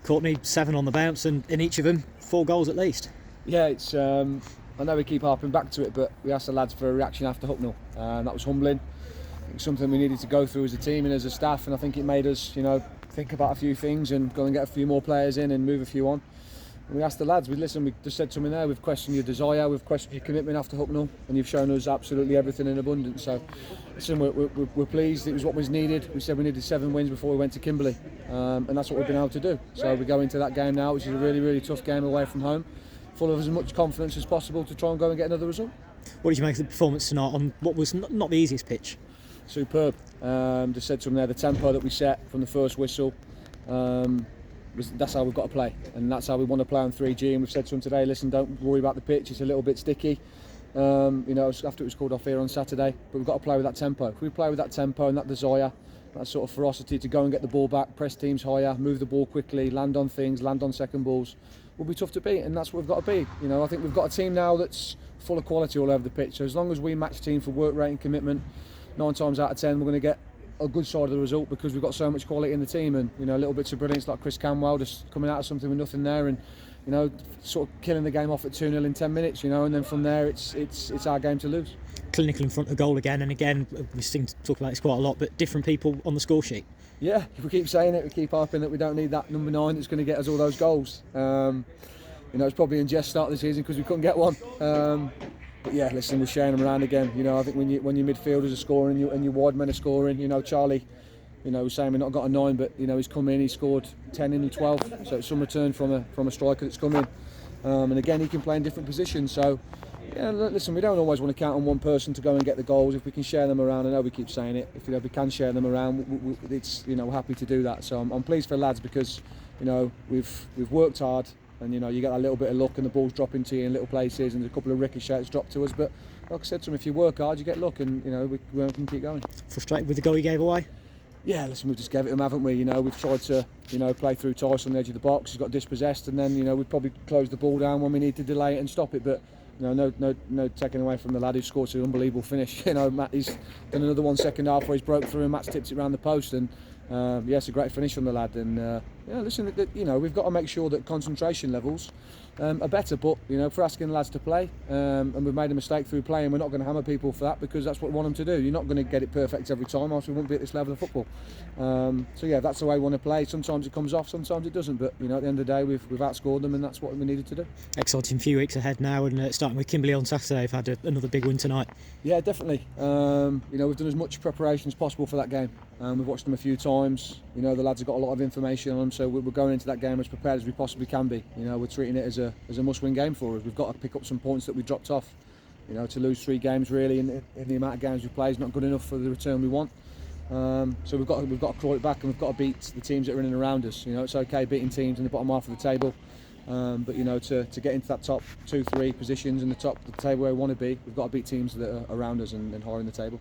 Courtney, 7 on the bounce, and in each of them, 4 goals at least. Yeah, it's. I know we keep harping back to it, but we asked the lads for a reaction after Hucknall, and that was humbling. It's something we needed to go through as a team and as a staff, and I think it made us, think about a few things and go and get a few more players in and move a few on. And we asked the lads, we just said something there, we've questioned your desire, we've questioned your commitment after Hucknall, and you've shown us absolutely everything in abundance. So, listen, we're pleased, it was what was needed. We said we needed 7 wins before we went to Kimberley, and that's what we've been able to do. So we go into that game now, which is a really, really tough game away from home, full of as much confidence as possible to try and go and get another result. What did you make of the performance tonight on what was not the easiest pitch? Superb. Just said to them there, the tempo that we set from the first whistle, that's how we've got to play, and that's how we want to play on 3G. And we've said to them today, listen, don't worry about the pitch, it's a little bit sticky, after it was called off here on Saturday, but we've got to play with that tempo. If we play with that tempo and that desire, that sort of ferocity to go and get the ball back, press teams higher, move the ball quickly, land on things, land on second balls, will be tough to beat, and that's what we've got to be. I think we've got a team now that's full of quality all over the pitch, so as long as we match team for work rate and commitment, 9 times out of 10 we're going to get a good side of the result, because we've got so much quality in the team, and little bits of brilliance like Chris Camwell just coming out of something with nothing there, and sort of killing the game off at 2-0 in 10 minutes, and then from there it's our game to lose. Clinical in front of goal again and again. We seem to talk about this quite a lot, but different people on the score sheet. Yeah, we keep saying it, we keep harping that we don't need that number 9 that's going to get us all those goals. It's probably in jest start of the season because we couldn't get one. But yeah, listen, we're sharing them around again. I think when your midfielders are scoring and your wide men are scoring, Charlie, was saying we've not got a 9, but he's come in, he scored 10 in the 12, so it's some return from a striker that's come in. And again, he can play in different positions. So yeah, listen, we don't always want to count on one person to go and get the goals. If we can share them around, I know we keep saying it, if we can share them around, we're happy to do that. So I'm pleased for the lads, because we've worked hard. And you get that little bit of luck, and the ball's dropping to you in little places, and there's a couple of ricochets dropped to us. But like I said to them, if you work hard, you get luck, and we can keep going. Frustrated with the goal you gave away? Yeah, listen, we've just gave it them, haven't we? We've tried to play through Tice on the edge of the box. He's got dispossessed, and then we've probably closed the ball down when we need to delay it and stop it. But no taking away from the lad who scored an unbelievable finish. Matt, he's done another 1 second half where he's broke through, and Matt's tipped it around the post, and it's a great finish from the lad. And listen, we've got to make sure that concentration levels are better. But for asking the lads to play, and we've made a mistake through playing, we're not going to hammer people for that, because that's what we want them to do. You're not going to get it perfect every time, else we won't be at this level of football. So yeah, that's the way we want to play. Sometimes it comes off, sometimes it doesn't. But at the end of the day, we've outscored them, and that's what we needed to do. Exciting few weeks ahead now, and starting with Kimberley on Saturday. We've had another big win tonight. Yeah, definitely. We've done as much preparation as possible for that game. We've watched them a few times. The lads have got a lot of information on them, so we're going into that game as prepared as we possibly can be. We're treating it as a must-win game for us. We've got to pick up some points that we dropped off. To lose 3 games really in the amount of games we play is not good enough for the return we want. So we've got to claw it back, and we've got to beat the teams that are in and around us. It's okay beating teams in the bottom half of the table, but to get into that top 2-3 positions in the top of the table where we want to be, we've got to beat teams that are around us and higher in the table.